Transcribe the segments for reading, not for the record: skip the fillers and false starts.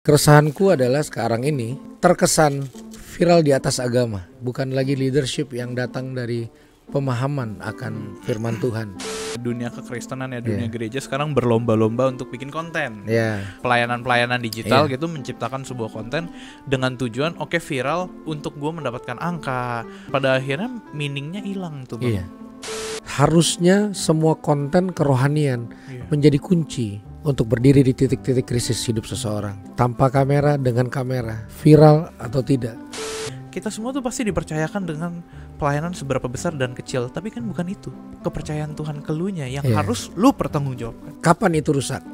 Keresahanku adalah sekarang ini terkesan viral di atas agama, bukan lagi leadership yang datang dari pemahaman akan firman Tuhan. Dunia kekristenan ya, dunia gereja sekarang berlomba-lomba untuk bikin konten. Pelayanan-pelayanan digital gitu, menciptakan sebuah konten dengan tujuan viral untuk gue mendapatkan angka. Pada akhirnya meaningnya hilang tuh bang. Harusnya semua konten kerohanian menjadi kunci untuk berdiri di titik-titik krisis hidup seseorang. Tanpa kamera, dengan kamera, viral atau tidak. Kita semua tuh pasti dipercayakan dengan pelayanan seberapa besar dan kecil, tapi kan bukan itu kepercayaan Tuhan ke elunya yang harus lu pertanggungjawabkan. Kapan itu rusak?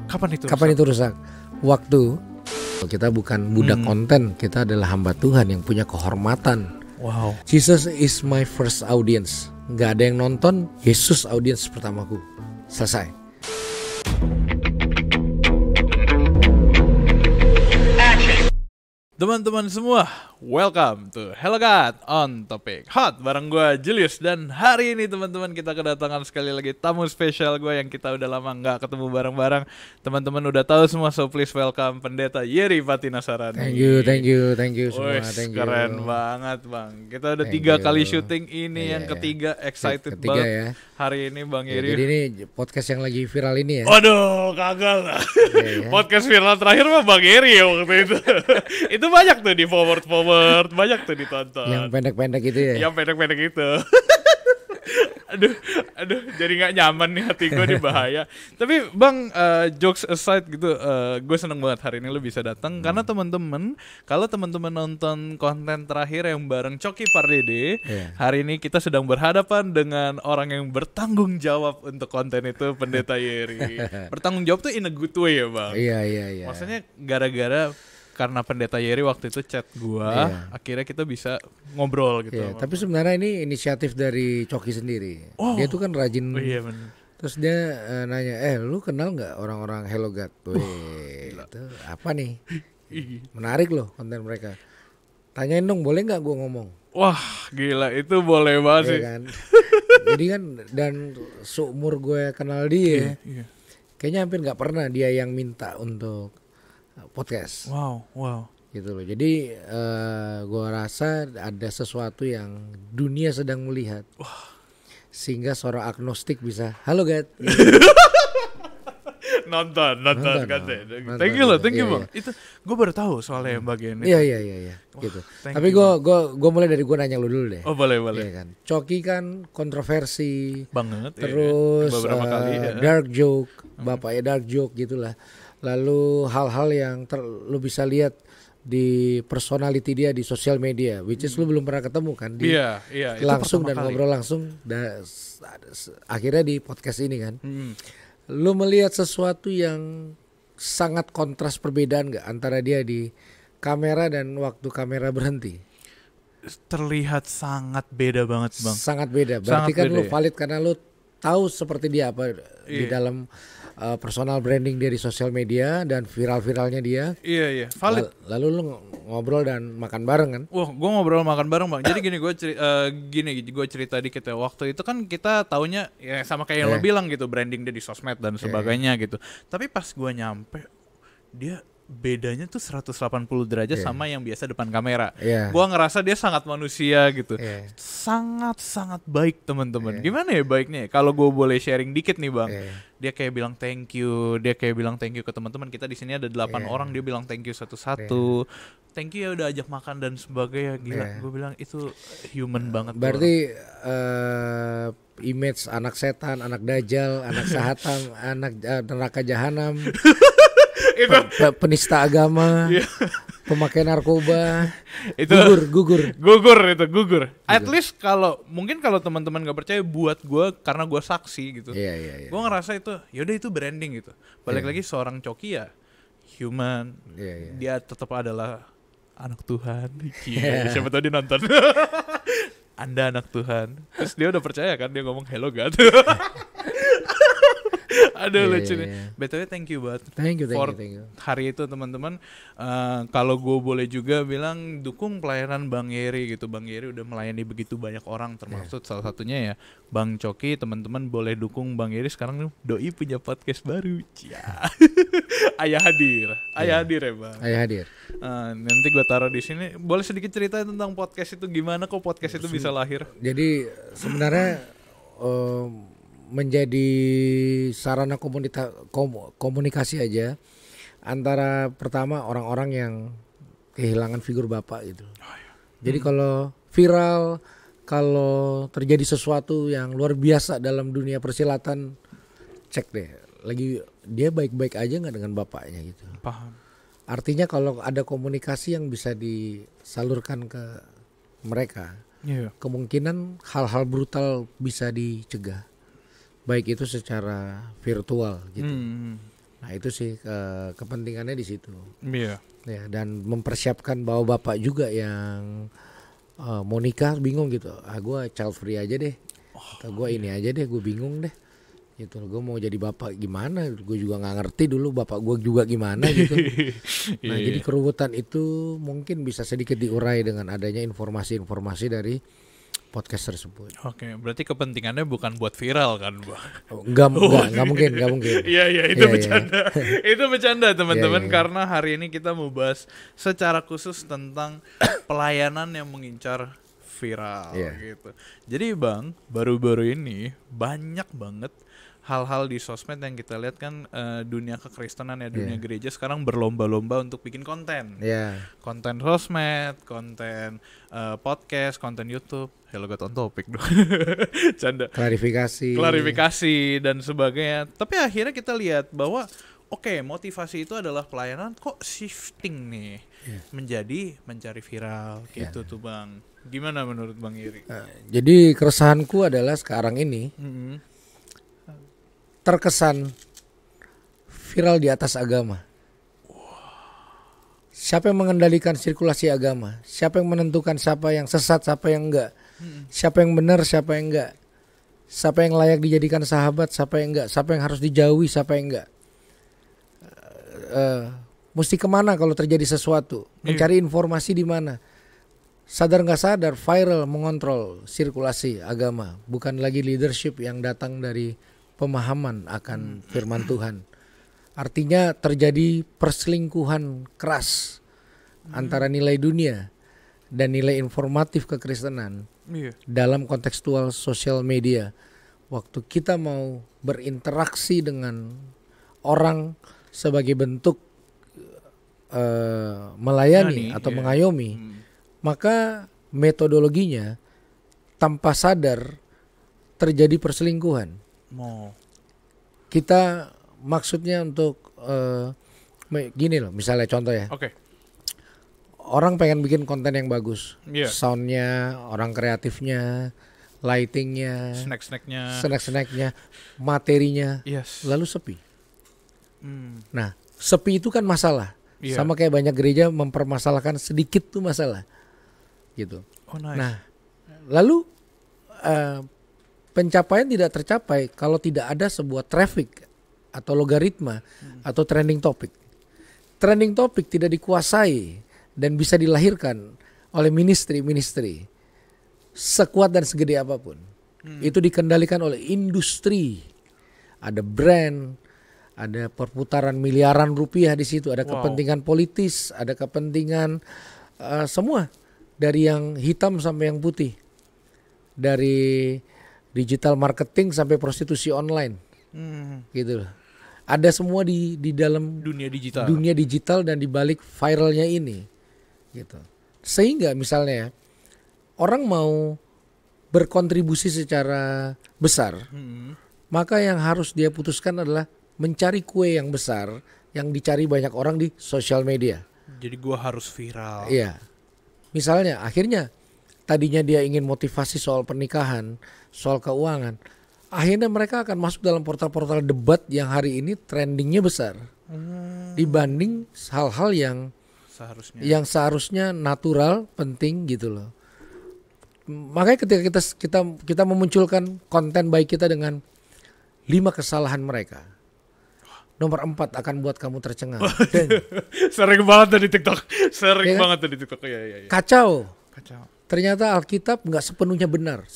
Kapan itu rusak? Waktu kita bukan budak konten, kita adalah hamba Tuhan yang punya kehormatan. Wow. Jesus is my first audience. Gak ada yang nonton, Yesus audiens pertamaku. Selesai. Teman-teman semua, welcome to Hello God on Topic Hot bareng gue Julius. Dan hari ini teman-teman kita kedatangan sekali lagi tamu spesial gue yang kita udah lama gak ketemu bareng-bareng. Teman-teman udah tahu semua, so please welcome Pendeta Yeri Patinasarani. Thank you semua. Thank you. Keren banget bang. Kita udah 3 kali syuting ini, yang ketiga excited banget ya. Hari ini Bang Yeri. Jadi ini podcast yang lagi viral ini ya. Waduh, kagak lah. Podcast viral terakhir mah Bang Yeri ya waktu itu. Itu banyak tuh di forward, banyak tuh ditonton. Yang pendek-pendek itu ya. Yang pendek-pendek itu. Aduh, jadi nggak nyaman nih hati gue, nih bahaya. Tapi Bang, jokes aside gitu, gue seneng banget hari ini lu bisa datang karena teman-teman, kalau teman-teman nonton konten terakhir yang bareng Coki Pardede, hari ini kita sedang berhadapan dengan orang yang bertanggung jawab untuk konten itu, Pendeta Yeri. Bertanggung jawab tuh in a good way ya Bang. Iya. Maksudnya gara-gara karena Pendeta Yeri waktu itu chat gua, akhirnya kita bisa ngobrol gitu. Tapi sebenarnya ini inisiatif dari Coki sendiri. Dia tuh kan rajin. Bener. Terus dia nanya, lu kenal nggak orang-orang Hello God? Itu apa nih? Menarik loh konten mereka. Tanyain dong, boleh nggak gua ngomong? Wah, gila, itu boleh banget sih. Kan? Jadi kan, dan seumur gue kenal dia, kayaknya hampir nggak pernah dia yang minta untuk podcast. Wow. Gitu loh. Jadi gue rasa ada sesuatu yang dunia sedang melihat. Sehingga seorang agnostik bisa halo God. nonton kan. Thank you Bang. Itu gue baru tahu soalnya yang bagian itu. Iya. Gitu. Tapi gue mulai dari gue nanya lu dulu deh. Oh boleh. Iya kan. Coki kan kontroversi banget. Terus beberapa kali dark joke, bapaknya dark joke gitulah. Lalu hal-hal yang lu bisa lihat di personality dia di sosial media, which is lu belum pernah ketemu kan? Iya. Langsung dan ngobrol langsung. Akhirnya di podcast ini kan, lu melihat sesuatu yang sangat kontras, perbedaan nggak antara dia di kamera dan waktu kamera berhenti? Terlihat sangat beda banget Bang. Sangat beda. Berarti kan lu valid karena lu tahu seperti dia apa di dalam personal branding dia di sosial media dan viral-viralnya dia. Iya. Valid. Lalu lu ngobrol dan makan bareng kan? Wah, gue ngobrol makan bareng Bang. Jadi gini, gue cerita dikit ya. Waktu itu kan kita taunya ya sama kayak yang lo bilang gitu, branding dia di sosmed dan sebagainya gitu. Tapi pas gue nyampe, dia bedanya tuh 180 derajat sama yang biasa depan kamera. Gua ngerasa dia sangat manusia gitu. Sangat baik teman-teman. Gimana ya baiknya? Kalau gue boleh sharing dikit nih Bang. Dia kayak bilang thank you. Dia kayak bilang thank you ke teman-teman. Kita di sini ada 8 orang, dia bilang thank you satu-satu. Thank you ya udah ajak makan dan sebagainya. Gila. Gue bilang itu human banget. Berarti image anak setan, anak dajjal, anak sahatam, anak neraka jahanam. Penista agama, pemakai narkoba, itu gugur. At least mungkin kalau teman-teman nggak percaya, buat gue karena gue saksi gitu. Gue ngerasa itu, yaudah itu branding gitu. Balik lagi seorang Coki ya, human. Dia tetap adalah anak Tuhan. Siapa tahu dia nonton. Anda anak Tuhan. Terus dia udah percaya kan, dia ngomong hello God. Aduh lucu nih. BTW thank you banget. Thank you. Hari itu teman-teman, kalau gue boleh juga bilang dukung pelayanan Bang Yeri gitu. Bang Yeri udah melayani begitu banyak orang, termasuk salah satunya ya Bang Coki. Teman-teman boleh dukung Bang Yeri. Sekarang Doi punya podcast baru. Ayah hadir ya Bang. Ayah hadir. Nanti gue taruh di sini. Boleh sedikit cerita tentang podcast itu, gimana kok podcast itu bisa lahir? Jadi sebenarnya menjadi sarana komunikasi aja antara pertama orang-orang yang kehilangan figur bapak gitu. Jadi kalau viral, kalau terjadi sesuatu yang luar biasa dalam dunia persilatan, cek deh lagi dia baik-baik aja nggak dengan bapaknya gitu. Paham. Artinya kalau ada komunikasi yang bisa disalurkan ke mereka, kemungkinan hal-hal brutal bisa dicegah. Baik itu secara virtual gitu. Nah itu sih kepentingannya di situ. Ya, dan mempersiapkan bahwa bapak juga yang mau nikah bingung gitu. Gue child free aja deh. Atau gue ini aja deh, gue bingung deh. Gitu. Gue mau jadi bapak gimana? Gue juga nggak ngerti dulu bapak gue juga gimana gitu. Nah jadi keruwetan itu mungkin bisa sedikit diurai dengan adanya informasi-informasi dari podcast tersebut. Oke, berarti kepentingannya bukan buat viral kan, Bang? Enggak mungkin. Iya, itu bercanda. Itu bercanda, teman-teman, karena hari ini kita mau bahas secara khusus tentang pelayanan yang mengincar viral gitu. Jadi, Bang, baru-baru ini banyak banget hal-hal di sosmed yang kita lihat kan, dunia kekristenan ya, dunia gereja sekarang berlomba-lomba untuk bikin konten. Konten sosmed, konten podcast, konten YouTube. Hello, got on topic dong. Canda. Klarifikasi dan sebagainya. Tapi akhirnya kita lihat bahwa motivasi itu adalah pelayanan, kok shifting nih menjadi mencari viral gitu tuh, Bang. Gimana menurut Bang Iri? Jadi keresahanku adalah sekarang ini terkesan viral di atas agama. Siapa yang mengendalikan sirkulasi agama? Siapa yang menentukan siapa yang sesat, siapa yang enggak? Siapa yang benar, siapa yang enggak? Siapa yang layak dijadikan sahabat, siapa yang enggak? Siapa yang harus dijauhi, siapa yang enggak? Mesti kemana kalau terjadi sesuatu? Mencari informasi di mana? Sadar nggak sadar, viral mengontrol sirkulasi agama. Bukan lagi leadership yang datang dari pemahaman akan firman Tuhan. Artinya terjadi perselingkuhan keras antara nilai dunia dan nilai informatif kekristenan dalam kontekstual sosial media. Waktu kita mau berinteraksi dengan orang sebagai bentuk melayani atau mengayomi, maka metodologinya tanpa sadar terjadi perselingkuhan. Kita maksudnya untuk gini loh, misalnya contoh ya. Orang pengen bikin konten yang bagus, soundnya, orang kreatifnya, lightingnya, snack-snacknya, materinya, lalu sepi. Nah, sepi itu kan masalah. Sama kayak banyak gereja mempermasalahkan sedikit tuh masalah, gitu. Nah, lalu pencapaian tidak tercapai kalau tidak ada sebuah traffic atau logaritma atau trending topic. Trending topic tidak dikuasai dan bisa dilahirkan oleh ministry sekuat dan segede apapun. Itu dikendalikan oleh industri. Ada brand, ada perputaran miliaran rupiah di situ, ada kepentingan politis, ada kepentingan semua, dari yang hitam sampai yang putih. Dari digital marketing sampai prostitusi online. Gitu loh. Ada semua di dalam dunia digital dan di balik viralnya ini. Gitu. Sehingga misalnya orang mau berkontribusi secara besar, maka yang harus dia putuskan adalah mencari kue yang besar yang dicari banyak orang di sosial media. Jadi gua harus viral. Iya. Misalnya akhirnya tadinya dia ingin motivasi soal pernikahan, soal keuangan, akhirnya mereka akan masuk dalam portal-portal debat yang hari ini trendingnya besar dibanding hal-hal yang seharusnya natural, penting gitu loh. Makanya ketika kita memunculkan konten baik kita dengan 5 kesalahan mereka. Nomor 4 akan buat kamu tercengang. Sering banget tuh di TikTok. Sering banget tuh di TikTok. Ya. Kacau. Ternyata Alkitab nggak sepenuhnya benar.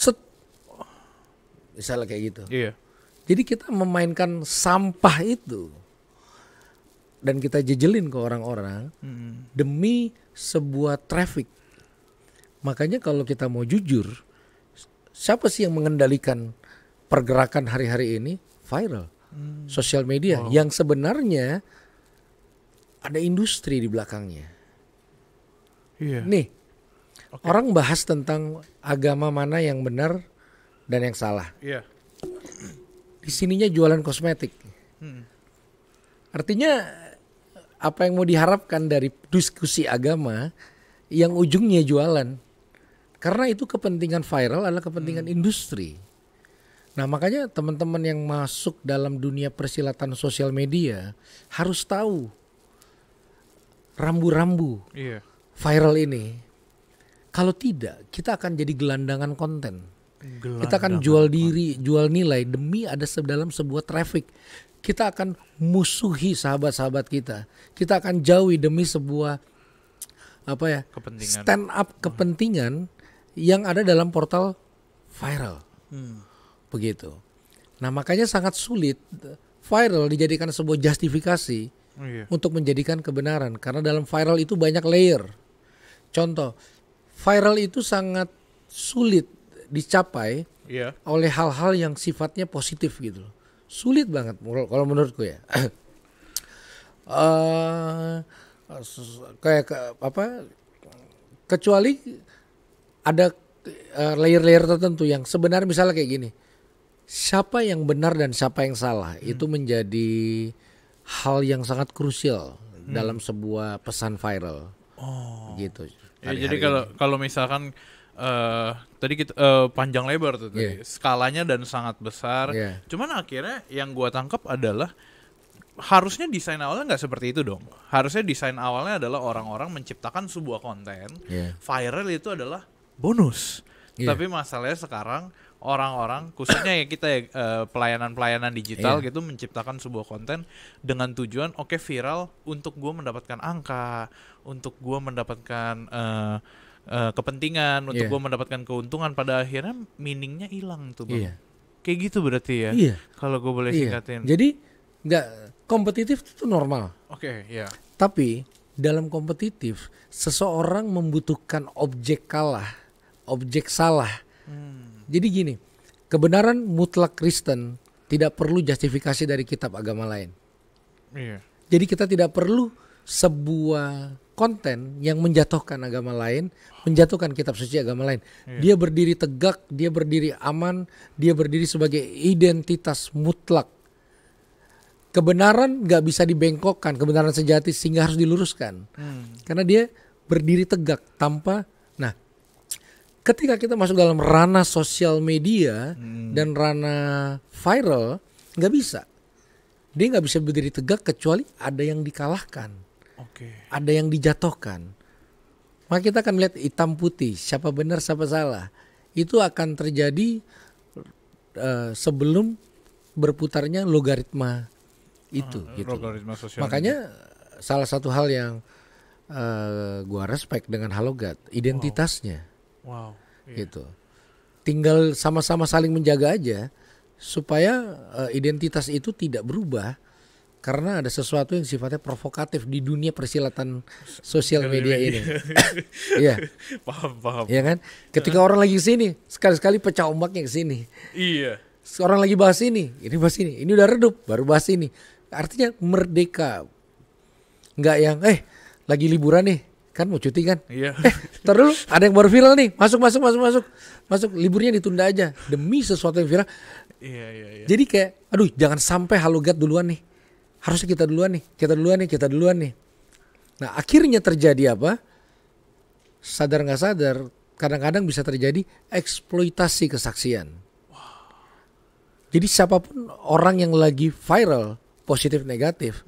Misalnya kayak gitu. Iya. Jadi kita memainkan sampah itu dan kita jejelin ke orang-orang demi sebuah traffic. Makanya kalau kita mau jujur, siapa sih yang mengendalikan pergerakan hari-hari ini? Viral. Sosial media yang sebenarnya ada industri di belakangnya. Iya. Nih, orang bahas tentang agama mana yang benar dan yang salah. Iya. Di sininya jualan kosmetik. Artinya apa yang mau diharapkan dari diskusi agama yang ujungnya jualan? Karena itu kepentingan viral adalah kepentingan industri. Nah makanya teman-teman yang masuk dalam dunia persilatan sosial media harus tahu rambu-rambu viral ini. Kalau tidak, kita akan jadi gelandangan konten. Kita akan jual diri, jual nilai demi ada dalam sebuah traffic. Kita akan musuhi sahabat-sahabat kita. Kita akan jauhi demi sebuah stand up kepentingan yang ada dalam portal viral. Begitu. Nah makanya sangat sulit viral dijadikan sebuah justifikasi untuk menjadikan kebenaran. Karena dalam viral itu banyak layer. Contoh, viral itu sangat sulit dicapai oleh hal-hal yang sifatnya positif gitu. Sulit banget kalau menurutku ya. Kecuali ada layer-layer tertentu yang sebenarnya misalnya kayak gini. Siapa yang benar dan siapa yang salah itu menjadi hal yang sangat krusial dalam sebuah pesan viral. Gitu. Ya, jadi kalau misalkan tadi kita panjang lebar tuh tadi, skalanya dan sangat besar. Cuman akhirnya yang gua tangkap adalah harusnya desain awalnya nggak seperti itu dong. Harusnya desain awalnya adalah orang-orang menciptakan sebuah konten, viral itu adalah bonus. Tapi masalahnya sekarang orang-orang khususnya ya kita pelayanan-pelayanan digital gitu menciptakan sebuah konten dengan tujuan viral untuk gue mendapatkan angka, untuk gue mendapatkan kepentingan, untuk gue mendapatkan keuntungan, pada akhirnya meaningnya hilang tuh bang. Kayak gitu berarti ya. Kalau gue boleh singkatin. Jadi nggak kompetitif itu normal. Tapi dalam kompetitif seseorang membutuhkan objek kalah, objek salah. Jadi gini, kebenaran mutlak Kristen tidak perlu justifikasi dari kitab agama lain. Jadi kita tidak perlu sebuah konten yang menjatuhkan agama lain, menjatuhkan kitab suci agama lain. Dia berdiri tegak, dia berdiri aman, dia berdiri sebagai identitas mutlak. Kebenaran gak bisa dibengkokkan, kebenaran sejati sehingga harus diluruskan. Karena dia berdiri tegak tanpa. Nah, ketika kita masuk dalam ranah sosial media dan ranah viral, gak bisa. Dia gak bisa berdiri tegak kecuali ada yang dikalahkan, ada yang dijatuhkan. Maka kita akan melihat hitam putih, siapa benar siapa salah. Itu akan terjadi sebelum berputarnya logaritma itu. Gitu. Makanya salah satu hal yang gua respect dengan Halogat, identitasnya. Gitu. Tinggal sama-sama saling menjaga aja supaya identitas itu tidak berubah karena ada sesuatu yang sifatnya provokatif di dunia persilatan sosial media ini. Iya. Paham. Iya kan? Ketika orang lagi kesini, sekali-sekali pecah ombaknya kesini. Iya. Orang lagi bahas ini bahas ini. Ini udah redup, baru bahas ini. Artinya merdeka. Enggak yang lagi liburan nih, kan mau cuti kan? Iya. Ntar dulu ada yang baru viral nih, masuk, liburnya ditunda aja demi sesuatu yang viral. Iya. Jadi kayak, aduh jangan sampai Halogat duluan nih, harusnya kita duluan nih. Nah akhirnya terjadi apa? Sadar nggak sadar, kadang-kadang bisa terjadi eksploitasi kesaksian. Jadi siapapun orang yang lagi viral, positif negatif,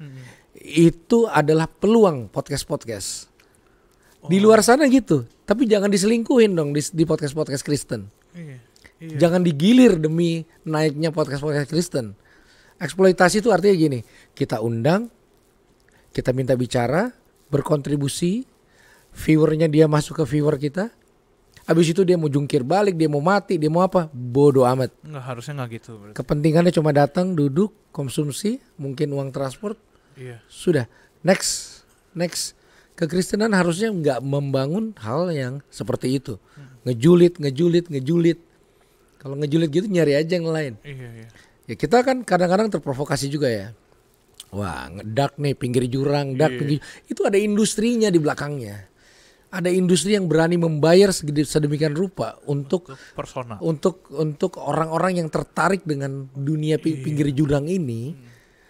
itu adalah peluang podcast. Di luar sana gitu, tapi jangan diselingkuhin dong di podcast Kristen. Jangan digilir demi naiknya podcast Kristen. Eksploitasi itu artinya gini, kita undang, kita minta bicara, berkontribusi, viewernya dia masuk ke viewer kita, habis itu dia mau jungkir balik, dia mau mati, dia mau apa, bodoh amat. Nggak, harusnya nggak gitu. Berarti. Kepentingannya cuma datang, duduk, konsumsi, mungkin uang transport, sudah, next. Kekristenan harusnya nggak membangun hal yang seperti itu, ngejulit. Kalau ngejulit gitu nyari aja yang lain. Iya. Ya kita kan kadang-kadang terprovokasi juga ya. Wah, ngedak nih pinggir jurang, itu ada industrinya di belakangnya. Ada industri yang berani membayar sedemikian rupa untuk personal. Untuk orang-orang yang tertarik dengan dunia pinggir jurang ini,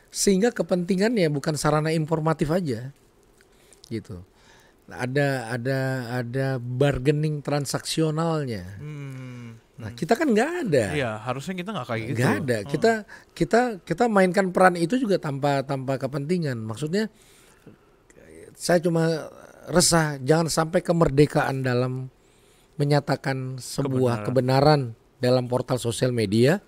sehingga kepentingannya bukan sarana informatif aja. Gitu. Ada bargaining transaksionalnya. Nah, kita kan nggak ada. Iya, harusnya kita nggak kayak gitu. Nggak ada. Kita mainkan peran itu juga tanpa kepentingan. Maksudnya, saya cuma resah jangan sampai kemerdekaan dalam menyatakan sebuah kebenaran dalam portal sosial media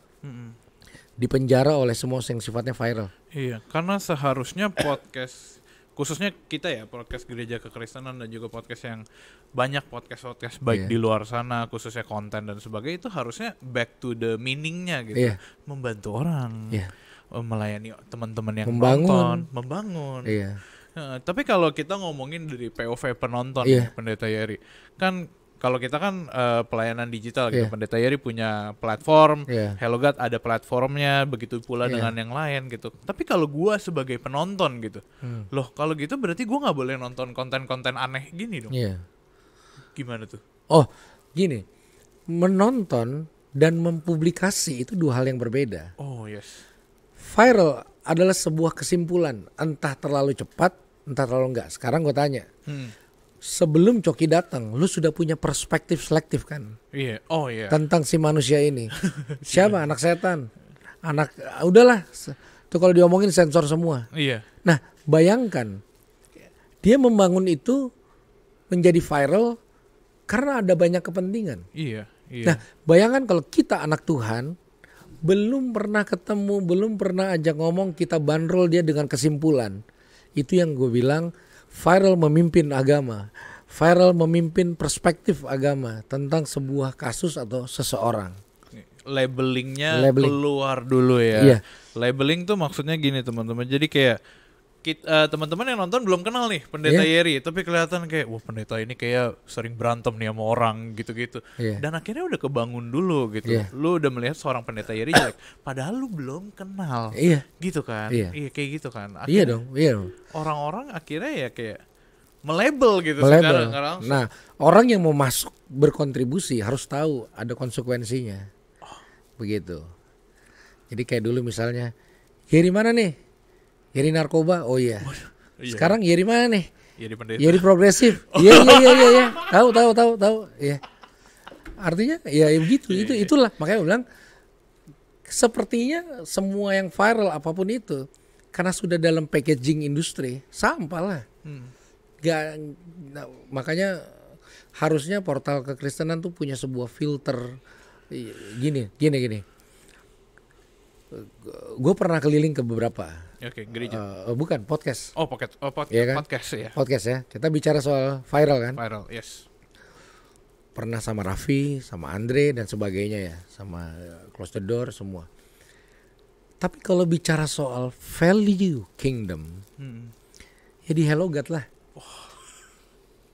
dipenjara oleh semua yang sifatnya viral. Iya, karena seharusnya podcast, khususnya kita ya, podcast Gereja Kekristenan dan juga podcast yang banyak podcast baik di luar sana, khususnya konten dan sebagainya, itu harusnya back to the meaningnya gitu, membantu orang, melayani teman-teman yang membangun. Tapi kalau kita ngomongin dari POV penonton, Pendeta Yeri, kan kalau kita kan pelayanan digital gitu, Pendeta Yeri punya platform, Hello God ada platformnya, begitu pula dengan yang lain gitu. Tapi kalau gua sebagai penonton gitu, loh kalau gitu berarti gua nggak boleh nonton konten-konten aneh gini dong? Gimana tuh? Oh, gini, menonton dan mempublikasi itu dua hal yang berbeda. Oh yes. Viral adalah sebuah kesimpulan, entah terlalu cepat, entah terlalu enggak. Sekarang gue tanya, sebelum Coki datang, lu sudah punya perspektif selektif kan? Iya. Tentang si manusia ini. Siapa? Anak setan. Udahlah. Itu kalau diomongin sensor semua. Iya. Nah, bayangkan dia membangun itu menjadi viral karena ada banyak kepentingan. Iya. Nah, bayangkan kalau kita anak Tuhan belum pernah ketemu, belum pernah ajak ngomong, kita bandrol dia dengan kesimpulan. Itu yang gue bilang viral memimpin agama, viral memimpin perspektif agama tentang sebuah kasus atau seseorang. Labelingnya keluar dulu ya. Labeling tuh maksudnya gini teman-teman. Jadi kayak teman-teman yang nonton belum kenal nih Pendeta Yeri, tapi kelihatan kayak wah pendeta ini kayak sering berantem nih sama orang gitu-gitu. Dan akhirnya udah kebangun dulu gitu. Lu udah melihat seorang Pendeta Yeri jelek, padahal lu belum kenal. Gitu kan? Iya kayak gitu kan. Akhirnya, Iya dong. Orang-orang akhirnya ya kayak melabel gitu secara nggak langsung. Nah, orang yang mau masuk berkontribusi harus tahu ada konsekuensinya. Begitu. Jadi kayak dulu misalnya, Yeri mana nih? Yeri narkoba, oh iya. Sekarang Yeri mana nih? Yeri progresif. Iya. Tahu. Iya. Artinya ya begitu. Itulah makanya gue bilang sepertinya semua yang viral apapun itu karena sudah dalam packaging industri sampah lah. Makanya harusnya portal kekristenan tuh punya sebuah filter. Gini. Gue pernah keliling ke beberapa. Gereja. Bukan podcast. Podcast. Ya kan? Podcast ya. Podcast ya. Kita bicara soal viral kan. Viral, yes. Pernah sama Raffi, sama Andre dan sebagainya ya, sama Close the Door semua. Tapi kalau bicara soal value kingdom, ya di Hello God lah.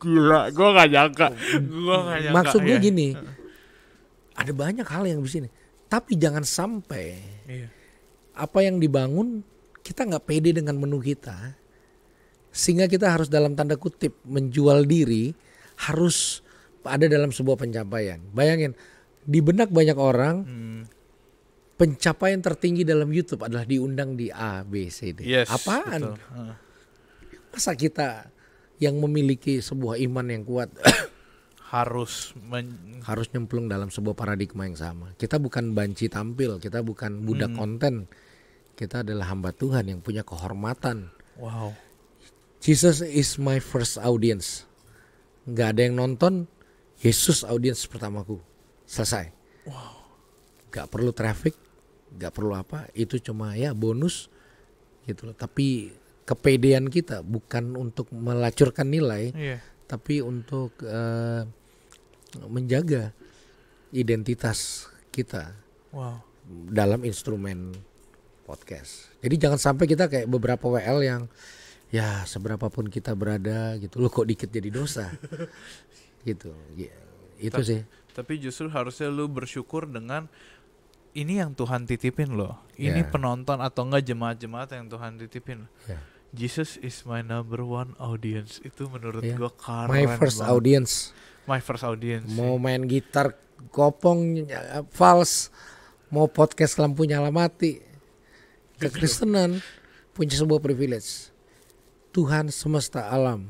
Gila, gue gak nyangka. Maksud gue gini, ada banyak hal yang di sini. Tapi jangan sampai apa yang dibangun kita nggak pede dengan menu kita, sehingga kita harus dalam tanda kutip menjual diri, harus ada dalam sebuah pencapaian. Bayangin di benak banyak orang, pencapaian tertinggi dalam YouTube adalah diundang di A, B, C, D. Apaan? Masa kita yang memiliki sebuah iman yang kuat harus nyemplung dalam sebuah paradigma yang sama. Kita bukan banci tampil, kita bukan budak konten. Kita adalah hamba Tuhan yang punya kehormatan. Wow. Jesus is my first audience. Gak ada yang nonton, Yesus audience pertamaku. Selesai. Wow. Gak perlu traffic, nggak perlu apa, itu cuma ya bonus gitu loh. Tapi kepedean kita bukan untuk melacurkan nilai, tapi untuk menjaga identitas kita dalam instrumen podcast. Jadi jangan sampai kita kayak beberapa WL yang ya seberapapun kita berada gitu, lo kok dikit jadi dosa gitu. Itu sih. Tapi justru harusnya lu bersyukur dengan ini yang Tuhan titipin loh. Ini penonton atau enggak jemaat-jemaat yang Tuhan titipin. Jesus is my number one audience. Itu menurut gua keren. My first audience. Mau main gitar kopong, vals, mau podcast lampu nyala mati, kekristenan punya sebuah privilege. Tuhan semesta alam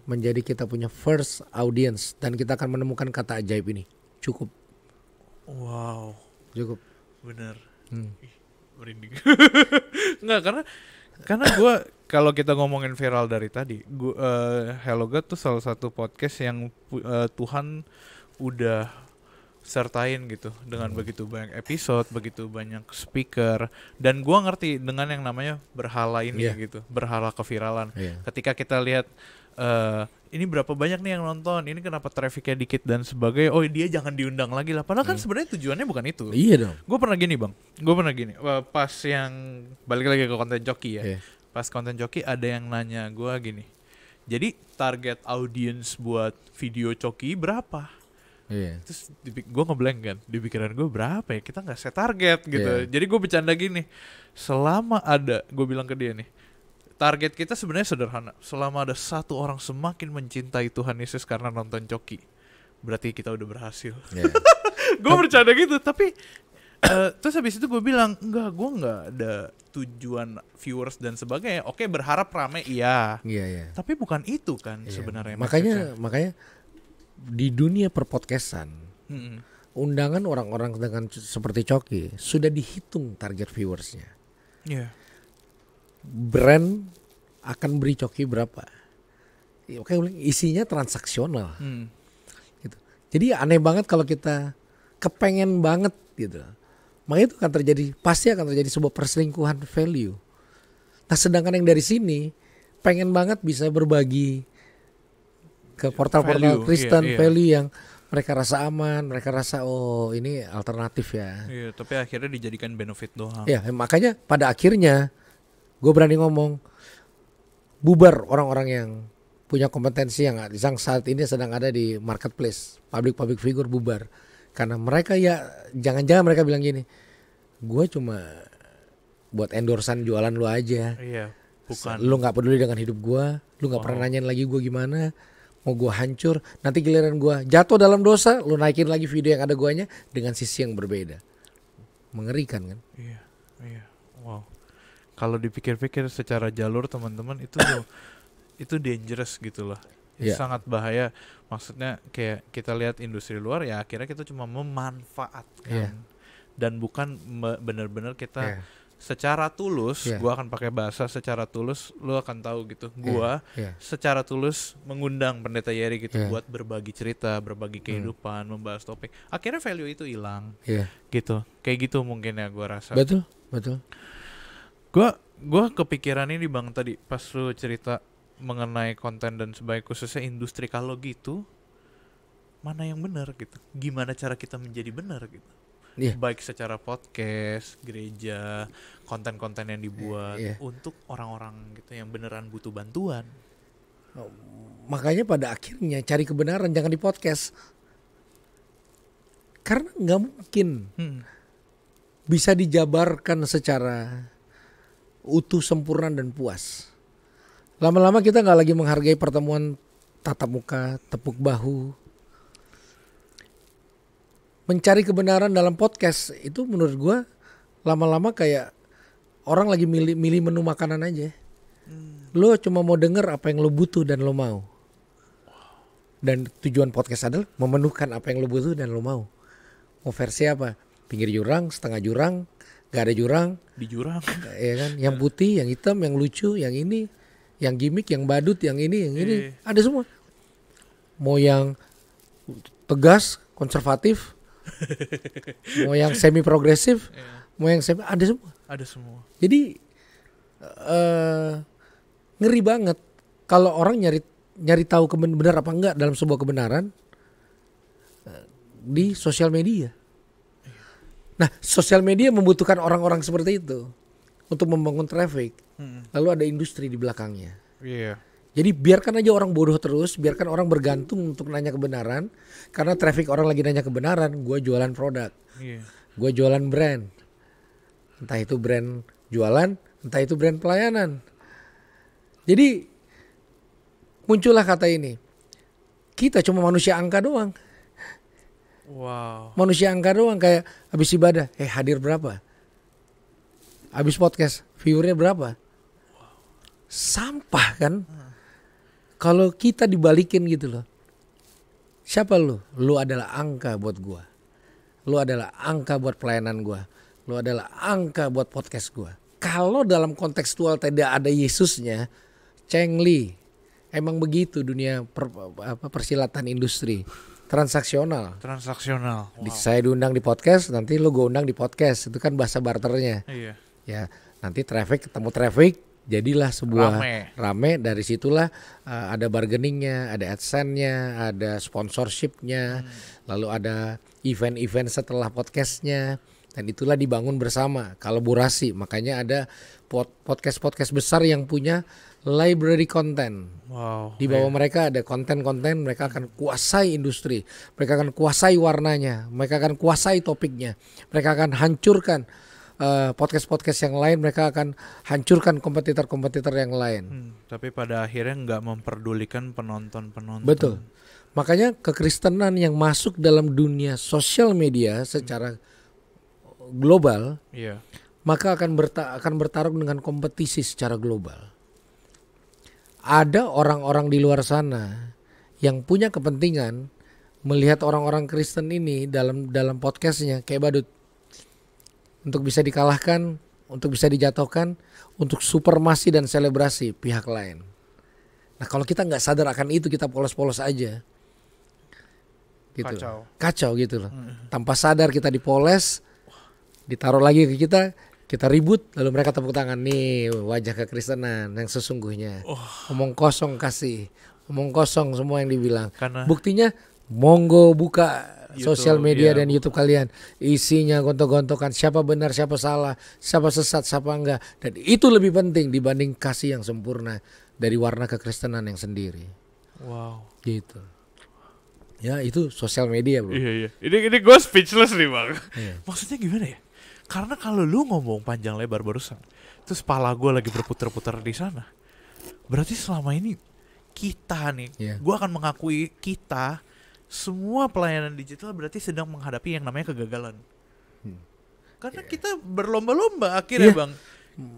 menjadi kita punya first audience, dan kita akan menemukan kata ajaib ini. Cukup. Wow. Cukup. Bener. Merinding. Enggak, karena gue kalau kita ngomongin viral dari tadi, Hello God tuh salah satu podcast yang Tuhan udah sertain gitu dengan begitu banyak episode, begitu banyak speaker, dan gue ngerti dengan yang namanya berhala ini gitu, berhala keviralan. Ketika kita lihat ini berapa banyak nih yang nonton, ini kenapa trafficnya dikit dan sebagainya, oh dia jangan diundang lagi lah, padahal kan sebenarnya tujuannya bukan itu. Iya dong. Gue pernah gini pas yang balik lagi ke konten joki ya, pas konten joki ada yang nanya gue gini, jadi target audience buat video coki berapa? Terus gue ngeblank kan, di pikiran gue berapa ya, kita nggak set target gitu. Jadi gue bercanda gini, selama ada, gue bilang ke dia nih, target kita sebenarnya sederhana. Selama ada satu orang semakin mencintai Tuhan Yesus karena nonton coki, berarti kita udah berhasil. Gue bercanda gitu, tapi terus habis itu gue bilang, gue nggak ada tujuan viewers dan sebagainya. Oke, berharap rame, iya. Tapi bukan itu kan sebenarnya. Makanya di dunia perpodcastan, undangan orang-orang dengan seperti Coki sudah dihitung target viewersnya. Brand akan beri Coki berapa? Oke, isinya transaksional. Gitu. Jadi aneh banget kalau kita kepengen banget gitu. Makanya itu akan pasti akan terjadi sebuah perselingkuhan value. Nah, sedangkan yang dari sini pengen banget bisa berbagi ke portal-portal Kristen, value yang mereka rasa aman, mereka rasa oh ini alternatif ya. Tapi akhirnya dijadikan benefit doang. Makanya pada akhirnya gue berani ngomong, bubar orang-orang yang punya kompetensi yang saat ini sedang ada di marketplace, public figure, bubar. Karena mereka jangan-jangan mereka bilang gini, gue cuma buat endorsan jualan lu aja. Bukan. Lu gak peduli dengan hidup gue, lu gak pernah nanyain lagi gue gimana, mau gue hancur, nanti giliran gue jatuh dalam dosa, lu naikin lagi video yang ada guanya dengan sisi yang berbeda. Mengerikan kan? Wow. Kalau dipikir-pikir secara jalur teman-teman itu dangerous gitu loh. Sangat bahaya. Maksudnya kayak kita lihat industri luar ya akhirnya kita cuma memanfaatkan dan bukan benar-benar kita secara tulus. Gua akan pakai bahasa secara tulus, lu akan tahu gitu. Gua secara tulus mengundang Pendeta Yeri gitu buat berbagi cerita, berbagi kehidupan, membahas topik. Akhirnya value itu hilang. Gitu. Kayak gitu mungkin ya gua rasa. Betul. Gua kepikiran ini Bang tadi pas lu cerita mengenai konten dan sebagainya, khususnya industri. Kalau gitu mana yang benar gitu, gimana cara kita menjadi benar gitu, baik secara podcast, gereja, konten-konten yang dibuat untuk orang-orang gitu yang beneran butuh bantuan. Makanya pada akhirnya cari kebenaran jangan di podcast, karena nggak mungkin bisa dijabarkan secara utuh, sempurna dan puas. Lama-lama kita nggak lagi menghargai pertemuan tatap muka, tepuk bahu. Mencari kebenaran dalam podcast itu menurut gue lama-lama kayak orang lagi milih menu makanan aja. Lo cuma mau denger apa yang lo butuh dan lo mau. Dan tujuan podcast adalah memenuhkan apa yang lo butuh dan lo mau. Mau versi apa? Pinggir jurang, setengah jurang, gak ada jurang, di jurang, ya kan? Yang putih, yang hitam, yang lucu, yang ini, yang gimmick, yang badut, yang ini, ada semua. Mau yang tegas, konservatif, mau yang semi progresif, mau yang SMP ada semua. Ada semua. Jadi ngeri banget kalau orang nyari tahu benar apa enggak dalam sebuah kebenaran di sosial media. Nah, sosial media membutuhkan orang-orang seperti itu untuk membangun traffic. Lalu ada industri di belakangnya. Iya. Jadi biarkan aja orang bodoh terus, biarkan orang bergantung untuk nanya kebenaran. Karena traffic orang lagi nanya kebenaran, gue jualan produk, gue jualan brand. Entah itu brand jualan, entah itu brand pelayanan. Jadi muncullah kata ini, kita cuma manusia angka doang. Wow. Manusia angka doang, kayak habis ibadah, hadir berapa? Habis podcast, viewernya berapa? Sampah kan? Kalau kita dibalikin gitu loh. Siapa lu? Lu adalah angka buat gua. Lu adalah angka buat pelayanan gua. Lu adalah angka buat podcast gua. Kalau dalam kontekstual tidak ada Yesusnya, Cheng Li. Emang begitu dunia persilatan industri. Transaksional. Wow. Saya diundang di podcast, nanti lu gue undang di podcast. Itu kan bahasa barternya. Iya. Ya, nanti traffic ketemu traffic, jadilah sebuah rame. Dari situlah ada bargainingnya, ada AdSense-nya, ada sponsorship-nya, lalu ada event-event setelah podcastnya, dan itulah dibangun bersama, kolaborasi. Makanya ada podcast-podcast besar yang punya library content. Wow. Di bawah mereka ada konten-konten, mereka akan kuasai industri, mereka akan kuasai warnanya, mereka akan kuasai topiknya, mereka akan hancurkan podcast-podcast yang lain, mereka akan hancurkan kompetitor-kompetitor yang lain. Tapi pada akhirnya nggak memperdulikan penonton-penonton. Betul. Makanya kekristenan yang masuk dalam dunia sosial media secara global, maka akan bertarung dengan kompetisi secara global. Ada orang-orang di luar sana yang punya kepentingan melihat orang-orang Kristen ini dalam podcastnya kayak badut, untuk bisa dikalahkan, untuk bisa dijatuhkan, untuk supremasi dan selebrasi pihak lain. Nah, kalau kita nggak sadar akan itu, kita polos-polos aja, gitu. Kacau gitu loh. Tanpa sadar kita dipoles, ditaruh lagi ke kita ribut, lalu mereka tepuk tangan. Nih wajah kekristenan yang sesungguhnya. Omong kosong kasih, omong kosong semua yang dibilang. Buktinya monggo buka sosial media dan YouTube kalian, isinya gontok-gontokan siapa benar, siapa salah, siapa sesat, siapa enggak. Dan itu lebih penting dibanding kasih yang sempurna dari warna kekristenan yang sendiri. Wow. Gitu. Ya itu sosial media bro. Iya. Ini gue speechless nih bang. Maksudnya gimana ya? Karena kalau lu ngomong panjang lebar barusan, terus kepala gue lagi berputar-putar di sana, berarti selama ini kita nih, gue akan mengakui kita semua pelayanan digital berarti sedang menghadapi yang namanya kegagalan. Karena kita berlomba-lomba akhirnya bang.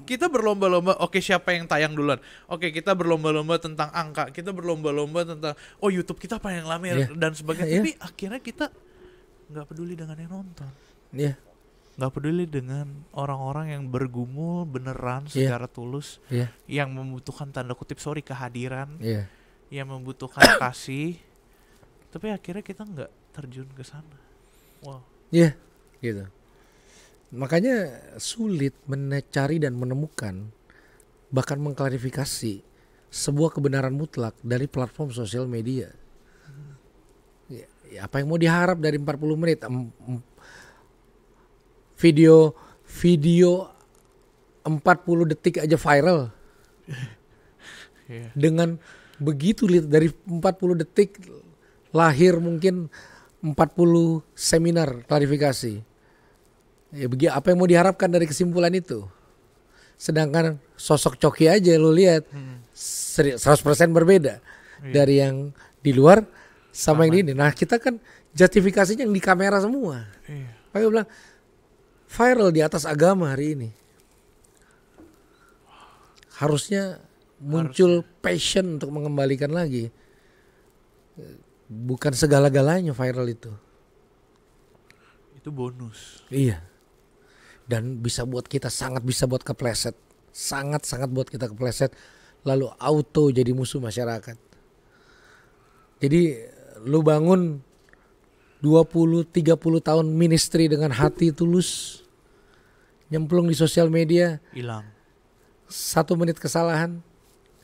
Kita berlomba-lomba, oke siapa yang tayang duluan. Oke kita berlomba-lomba tentang angka, kita berlomba-lomba tentang YouTube kita apa yang lama dan sebagainya. Tapi akhirnya kita gak peduli dengan yang nonton. Gak peduli dengan orang-orang yang bergumul beneran secara tulus, yang membutuhkan tanda kutip kehadiran, yang membutuhkan kasih. Tapi akhirnya kita nggak terjun ke sana. Wow. Gitu. Makanya sulit mencari dan menemukan, bahkan mengklarifikasi sebuah kebenaran mutlak dari platform sosial media. Apa yang mau diharap dari 40 menit? Video 40 detik aja viral. Dengan begitu dari 40 detik lahir mungkin 40 seminar klarifikasi. Apa yang mau diharapkan dari kesimpulan itu? Sedangkan sosok Coki aja lu lihat 100% berbeda dari yang di luar sama yang di ini. Nah kita kan justifikasinya yang di kamera semua. Makanya bilang viral di atas agama hari ini. Harusnya muncul passion untuk mengembalikan lagi. Bukan segala-galanya viral itu. Itu bonus. Iya. Dan bisa buat kita bisa buat kepleset. Sangat buat kita kepleset. Lalu auto jadi musuh masyarakat. Jadi lu bangun 20-30 tahun ministry dengan hati tulus. nyemplung di sosial media, hilang. 1 menit kesalahan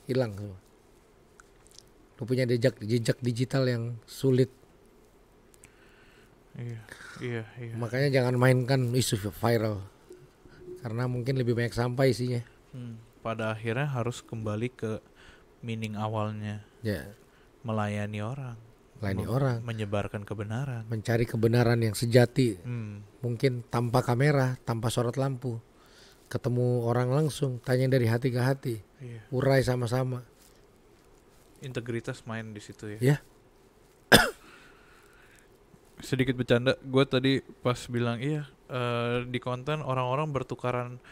hilang. Lu punya jejak digital yang sulit. Iya. Makanya jangan mainkan isu viral, karena mungkin lebih banyak sampah isinya. Pada akhirnya harus kembali ke meaning awalnya. Ya. Melayani orang, menyebarkan kebenaran, mencari kebenaran yang sejati. Mungkin tanpa kamera, tanpa sorot lampu, ketemu orang langsung, tanya dari hati ke hati, urai sama-sama. Integritas main di situ ya. Ya. Sedikit bercanda, gue tadi pas bilang di konten orang-orang bertukaran,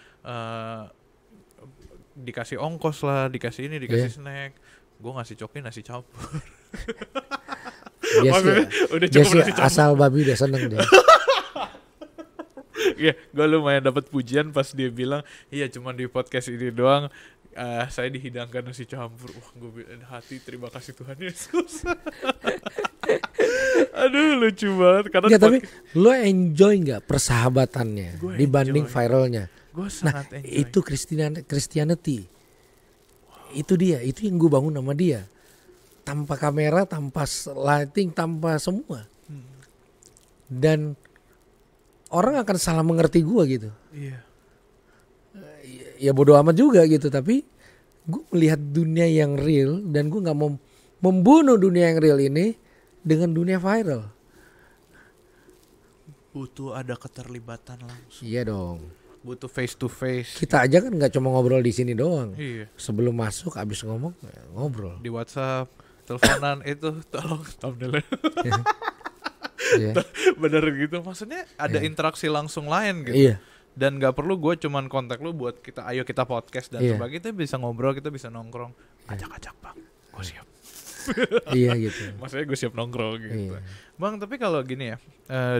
dikasih ongkos lah, dikasih ini, dikasih snack. Gue ngasih coki nasi campur. Dia sih asal babi udah seneng dia. Iya, gue lumayan dapat pujian pas dia bilang, iya cuma di podcast ini doang saya dihidangkan nasi campur. Wah, gue bilang hati terima kasih Tuhan Yesus. Aduh, lucu banget. Karena tapi lo enjoy nggak persahabatannya dibanding viralnya? Gue sangat enjoy. Itu Christianity. Itu dia, itu yang gue bangun sama dia. Tanpa kamera, tanpa lighting, tanpa semua. Dan orang akan salah mengerti gue gitu. Iya. Ya bodo amat juga gitu, tapi gue melihat dunia yang real dan gue nggak mau membunuh dunia yang real ini dengan dunia viral. Butuh ada keterlibatan langsung. Iya dong. Butuh face to face. Kita aja kan nggak cuma ngobrol di sini doang. Iya. Sebelum masuk, abis ngomong ngobrol. Di WhatsApp, teleponan itu tolong thumbnailnya. Bener gitu. Maksudnya ada interaksi langsung lain gitu. Iya. Dan nggak perlu gue cuman kontak lu buat ayo kita podcast dan sebagainya. Kita bisa ngobrol, kita bisa nongkrong. Ajak bang, gue siap. Iya gitu. Maksudnya gue siap nongkrong gitu. Iya. Bang, tapi kalau gini ya,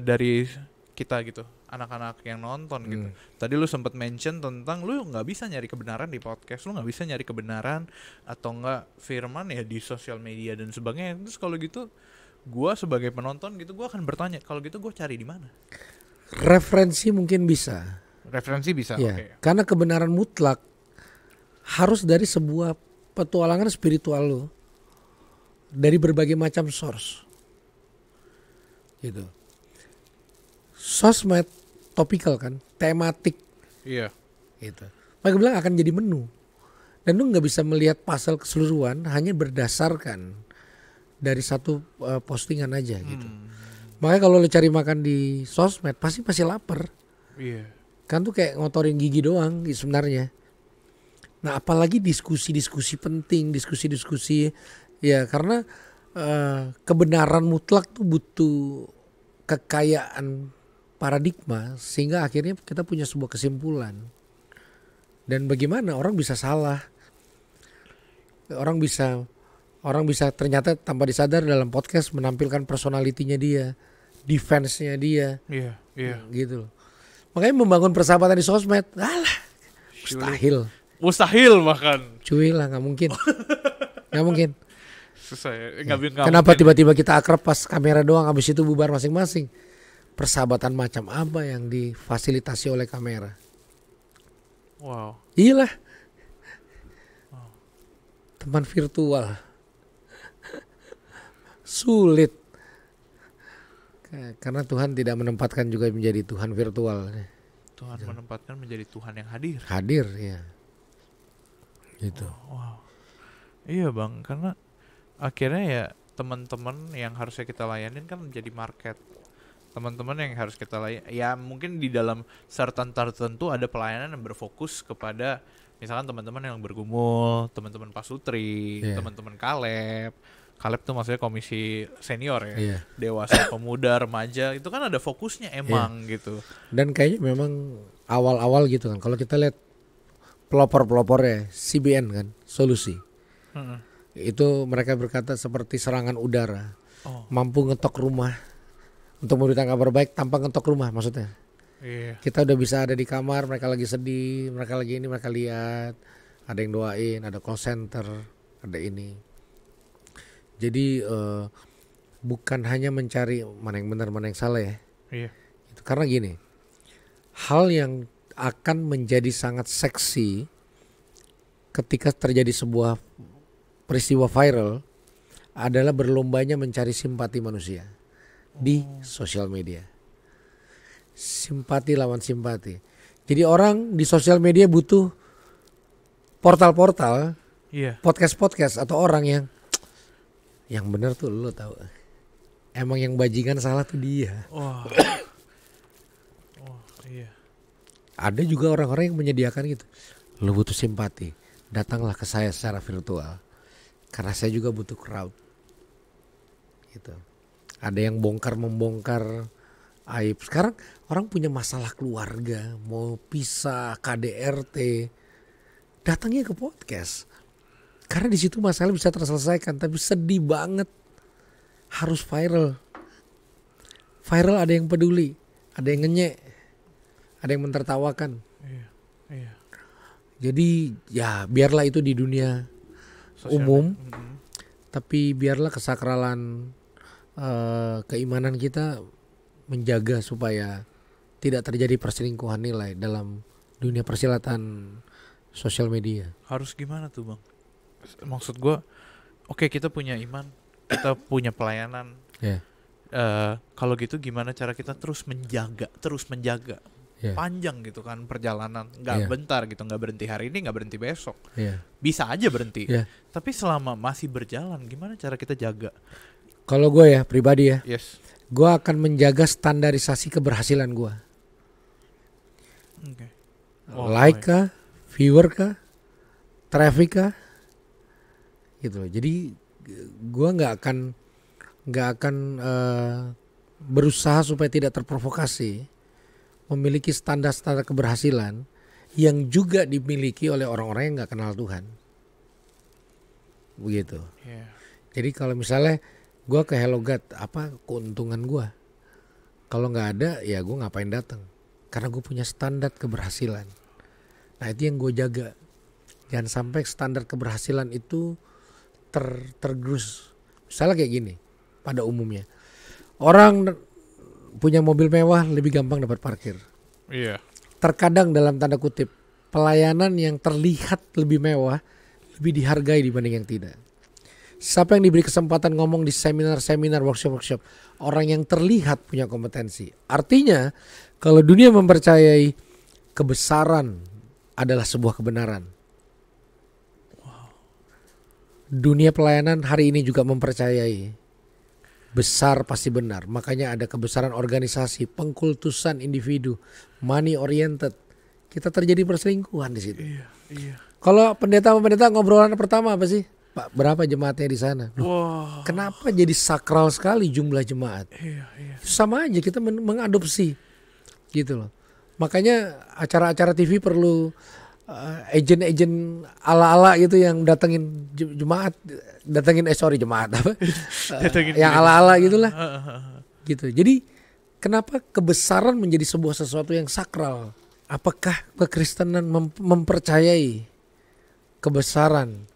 dari kita gitu, anak-anak yang nonton gitu. Tadi lu sempat mention tentang lu nggak bisa nyari kebenaran di podcast, lu nggak bisa nyari kebenaran atau nggak firman ya di sosial media dan sebagainya. Terus kalau gitu, gue sebagai penonton gitu, gue akan bertanya, kalau gitu gue cari di mana? Referensi mungkin bisa. Referensi bisa. Ya, okay. Karena kebenaran mutlak harus dari sebuah petualangan spiritual lo, dari berbagai macam source. Gitu. Sosmed topikal kan, tematik. Iya. Gitu. Maka bilang akan jadi menu. Dan lu nggak bisa melihat pasal keseluruhan hanya berdasarkan dari satu postingan aja gitu. Makanya kalau lu cari makan di sosmed pasti lapar. Iya. Kan tuh kayak ngotorin gigi doang sebenarnya. Nah, apalagi diskusi-diskusi penting, diskusi-diskusi ya, karena kebenaran mutlak tuh butuh kekayaan paradigma sehingga akhirnya kita punya sebuah kesimpulan. Dan bagaimana orang bisa salah? Orang bisa ternyata tanpa disadar dalam podcast menampilkan personalitinya dia, defense-nya dia. Iya. Gitu loh. Makanya membangun persahabatan di sosmed, mustahil bahkan. Cuy lah, nggak mungkin. Nggak mungkin. Susah ya. Kenapa tiba-tiba kita akrab pas kamera doang, habis itu bubar masing-masing? Persahabatan macam apa yang difasilitasi oleh kamera? Wow. Iyalah. Wow. Teman virtual. Sulit. Karena Tuhan tidak menempatkan juga menjadi Tuhan virtual. Tuhan menempatkan menjadi Tuhan yang hadir. Hadir, ya. Gitu. Wow. Iya bang, karena akhirnya ya teman-teman yang harusnya kita layanin kan menjadi market. Teman-teman yang harus kita layani, ya mungkin di dalam certain tertentu ada pelayanan yang berfokus kepada misalkan teman-teman yang bergumul, teman-teman pasutri, teman-teman Kaleb tuh maksudnya komisi senior ya, dewasa, pemuda, remaja, itu kan ada fokusnya emang gitu. Dan kayaknya memang awal-awal gitu kan, kalau kita lihat pelopor-pelopornya CBN kan, Solusi, itu mereka berkata seperti serangan udara, mampu ngetok rumah untuk memberikan kabar baik tanpa ngetok rumah maksudnya. Kita udah bisa ada di kamar, mereka lagi sedih, mereka lagi ini, mereka lihat, ada yang doain, ada call center, ada ini. Jadi bukan hanya mencari mana yang benar mana yang salah ya. Iya. Itu karena gini, hal yang akan menjadi sangat seksi ketika terjadi sebuah peristiwa viral adalah berlombanya mencari simpati manusia di sosial media. Simpati lawan simpati. Jadi orang di sosial media butuh portal-portal, podcast-podcast atau orang yang benar tuh lo tahu. Emang yang bajingan salah tuh dia. Iya. Ada juga orang-orang yang menyediakan gitu. Lo butuh simpati, datanglah ke saya secara virtual. Karena saya juga butuh crowd. Gitu. Ada yang membongkar aib. Sekarang orang punya masalah keluarga, mau pisah, KDRT, datangnya ke podcast. Karena di situ masalah bisa terselesaikan. Tapi sedih banget harus viral. Viral ada yang peduli, ada yang ngenyek, ada yang mentertawakan. Iya. Jadi ya biarlah itu di dunia umum, tapi biarlah kesakralan keimanan kita menjaga supaya tidak terjadi perselingkuhan nilai dalam dunia persilatan sosial media. Harus gimana tuh Bang? Maksud gue, oke, kita punya iman, kita punya pelayanan. Kalau gitu gimana cara kita terus menjaga panjang gitu kan perjalanan, nggak bentar gitu, nggak berhenti hari ini, nggak berhenti besok, bisa aja berhenti. Tapi selama masih berjalan, gimana cara kita jaga? Kalau gue ya pribadi ya, gue akan menjaga standarisasi keberhasilan gue. Like kah, viewer kah, traffic kah, gitu loh. Jadi gue nggak akan berusaha supaya tidak terprovokasi, memiliki standar-standar keberhasilan yang juga dimiliki oleh orang-orang yang nggak kenal Tuhan, begitu. Jadi kalau misalnya gue ke Hello God, apa keuntungan gue? Kalau nggak ada, ya gue ngapain datang? Karena gue punya standar keberhasilan. Nah itu yang gue jaga. Jangan sampai standar keberhasilan itu tergerus. Misalnya kayak gini, pada umumnya orang punya mobil mewah lebih gampang dapat parkir. Terkadang dalam tanda kutip pelayanan yang terlihat lebih mewah lebih dihargai dibanding yang tidak. Siapa yang diberi kesempatan ngomong di seminar-seminar, workshop-workshop, orang yang terlihat punya kompetensi. Artinya kalau dunia mempercayai kebesaran adalah sebuah kebenaran, dunia pelayanan hari ini juga mempercayai besar pasti benar. Makanya ada kebesaran organisasi, pengkultusan individu, money oriented. Kita terjadi perselingkuhan di situ. Kalau pendeta ngobrolan pertama apa sih? Pak, berapa jemaatnya di sana? Kenapa jadi sakral sekali jumlah jemaat? Sama aja kita mengadopsi gitu loh. Makanya acara-acara TV perlu agen-agen ala-ala gitu yang datengin jemaat, jemaat apa? Yang ala-ala gitulah. Gitu. Jadi kenapa kebesaran menjadi sebuah sesuatu yang sakral? Apakah kekristenan mempercayai kebesaran?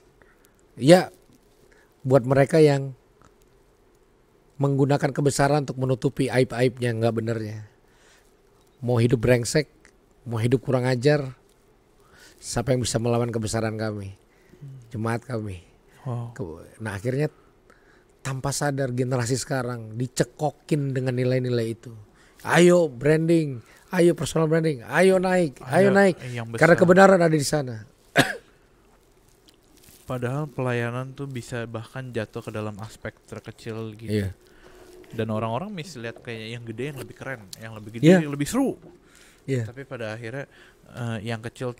Ya, buat mereka yang menggunakan kebesaran untuk menutupi aib-aibnya, nggak benarnya. Mau hidup brengsek, mau hidup kurang ajar, siapa yang bisa melawan kebesaran kami, jemaat kami. Nah akhirnya tanpa sadar generasi sekarang dicekokin dengan nilai-nilai itu. Ayo branding, ayo personal branding, ayo naik. Karena kebenaran ada di sana. Padahal pelayanan tuh bisa bahkan jatuh ke dalam aspek terkecil gitu. Dan orang-orang lihat kayak yang gede yang lebih keren, yang lebih gede yang lebih seru. Tapi pada akhirnya yang kecil